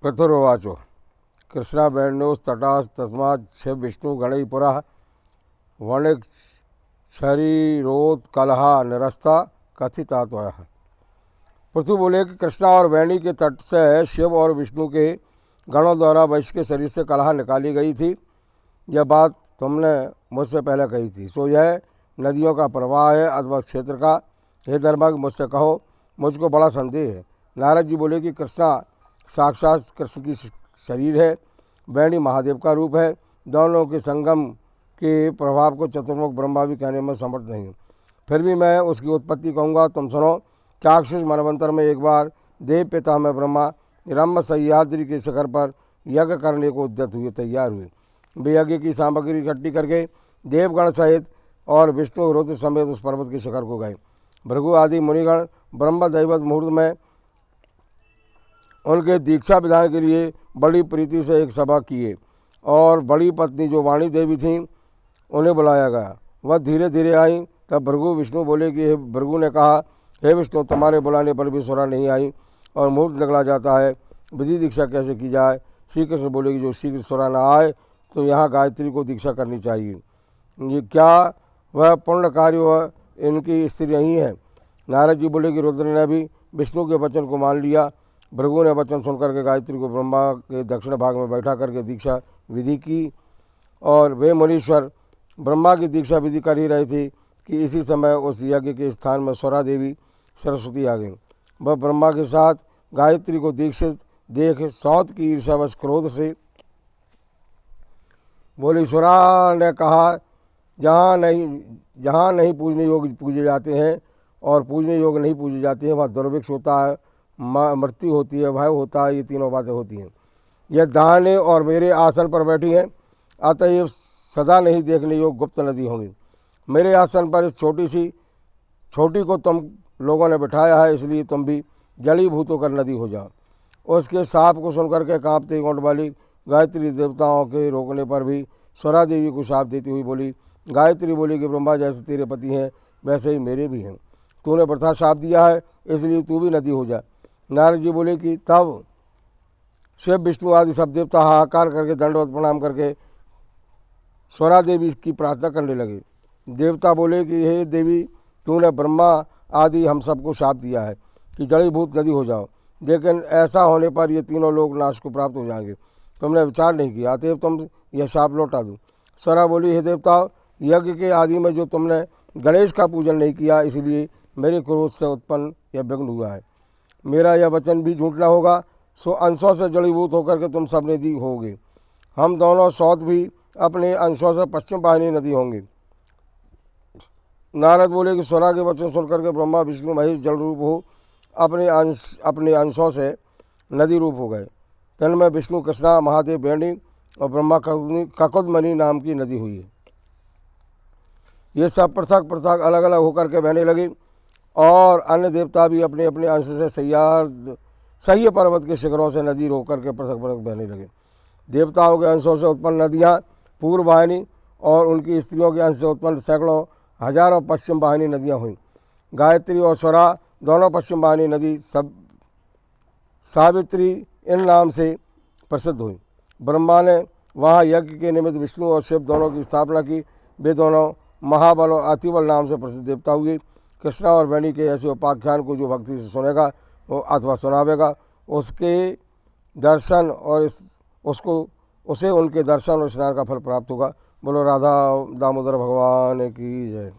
पितुर्वाचो कृष्णा वेणुस्तटास् तस्मात् शिव विष्णु गणै पुरः वणिक शरीरोत्कलहा निरस्ता कथितात्वयः। पृथु बोले कि कृष्णा और वेणी के तट से शिव और विष्णु के गणों द्वारा वैश्य के शरीर से कलह निकाली गई थी। यह बात तुमने मुझसे पहले कही थी। सो यह नदियों का प्रवाह है अथवा क्षेत्र का। हे धर्मज्ञ, मुझसे कहो, मुझको बड़ा संदेह है। नारद जी बोले कि कृष्णा साक्षात कृष्ण की शरीर है, वेणी महादेव का रूप है। दोनों के संगम के प्रभाव को चतुर्मुख ब्रह्मा भी कहने में समर्थ नहीं हूँ। फिर भी मैं उसकी उत्पत्ति कहूँगा, तुम सुनो। चाक्षुष मनवंतर में एक बार देव पिता में ब्रह्मा रम्य सह्याद्री के शिखर पर यज्ञ करने को उद्यत हुए, तैयार हुए। वे यज्ञ की सामग्री इकट्ठी करके देवगण सहित और विष्णु रुद्र समेत उस पर्वत के शिखर को गए। भृगु आदि मुनिगण ब्रह्म दैवत मुहूर्त में उनके दीक्षा विधान के लिए बड़ी प्रीति से एक सभा किए और बड़ी पत्नी जो वाणी देवी थीं उन्हें बुलाया गया। वह धीरे धीरे आई। तब भृगु विष्णु बोले कि भृगु ने कहा, हे विष्णु, तुम्हारे बुलाने पर भी सुरा नहीं आई और मुहूर्त निकला जाता है, विधि दीक्षा कैसे की जाए। श्री कृष्ण बोले कि जो शीघ्र सुरा न आए तो यहाँ गायत्री को दीक्षा करनी चाहिए। ये क्या वह पुण्य कार्य वह इनकी स्त्री नहीं है। नारद जी बोले कि रुद्र ने भी विष्णु के वचन को मान लिया। भृगु ने वचन सुनकर के गायत्री को ब्रह्मा के दक्षिण भाग में बैठा करके दीक्षा विधि की और वे मुनीश्वर ब्रह्मा की दीक्षा विधि कर ही रहे थे कि इसी समय उस यज्ञ के स्थान में स्वरा देवी सरस्वती आ गई। वह ब्रह्मा के साथ गायत्री को दीक्षित देख सौत की ईर्ष्यावश क्रोध से बोली, स्वरा ने कहा, जहाँ नहीं पूजने योग्य पूजे जाते हैं और पूजने योग्य नहीं पूजे जाते हैं, वहाँ दुर्भिक्ष होता है, मृत्यु होती है, भय होता है, ये तीनों बातें होती हैं। यह दाहिने और मेरे आसन पर बैठी हैं, अतएव सदा नहीं देखने योग्य गुप्त नदी होंगी। मेरे आसन पर इस छोटी को तुम लोगों ने बिठाया है, इसलिए तुम भी जलीभूत होकर नदी हो जाओ। उसके साप को सुनकर के कांपते ओंठ वाली गायत्री देवताओं के रोकने पर भी स्वरा देवी को शाप देती हुई बोली, गायत्री बोली कि ब्रह्मा जैसे तेरे पति हैं वैसे ही मेरे भी हैं। तूने वृथा शाप दिया है, इसलिए तू भी नदी हो जा। नारद जी बोले कि तब शिव विष्णु आदि सब देवता हाहाकार करके दंडवत प्रणाम करके स्वरा देवी की प्रार्थना करने लगे। देवता बोले कि हे देवी, तूने ब्रह्मा आदि हम सबको शाप दिया है कि जड़ीभूत नदी हो जाओ, लेकिन ऐसा होने पर ये तीनों लोग नाश को प्राप्त हो जाएंगे। तुमने विचार नहीं किया, अतएव तुम यह शाप लौटा दो। स्वरा बोली, हे देवताओं, यज्ञ के आदि में जो तुमने गणेश का पूजन नहीं किया, इसलिए मेरे क्रोध से उत्पन्न यह विघ्न हुआ है। मेरा यह वचन भी झूठ न होगा, सो अंशों से जड़ीभूत होकर के तुम सब नदी होगे। हम दोनों सौत भी अपने अंशों से पश्चिम वाहिनी नदी होंगे। नारद बोले कि स्वरा के वचन सुनकर के ब्रह्मा विष्णु महेश जल रूप हो अपने अंशों से नदी रूप हो गए। तन्मय विष्णु कृष्णा महादेव वेणी और ब्रह्मा ककुदमणि नाम की नदी हुई है। ये सब पृथक पृथक अलग अलग होकर के बहने लगी और अन्य देवता भी अपने अपने अंश से सह्य पर्वत के शिखरों से नदी होकर के पृथक पृथक बहने लगे। देवताओं के अंशों से उत्पन्न नदियाँ पूर्व वाहिनी और उनकी स्त्रियों के अंश से उत्पन्न सैकड़ों हजारों पश्चिम वाहिनी नदियाँ हुईं। गायत्री और स्वरा दोनों पश्चिम वाहिनी नदी सब सावित्री इन नाम से प्रसिद्ध हुई। ब्रह्मा ने वहाँ यज्ञ के निमित्त विष्णु और शिव दोनों की स्थापना की। वे दोनों महाबल और अतिबल नाम से प्रसिद्ध देवता हुए। कृष्णा और वेणी के ऐसे उपाख्यान को जो भक्ति से सुनेगा वो अथवा सुनावेगा, उसके दर्शन और उसे उनके दर्शन और स्नान का फल प्राप्त होगा। बोलो राधा दामोदर भगवान की जय।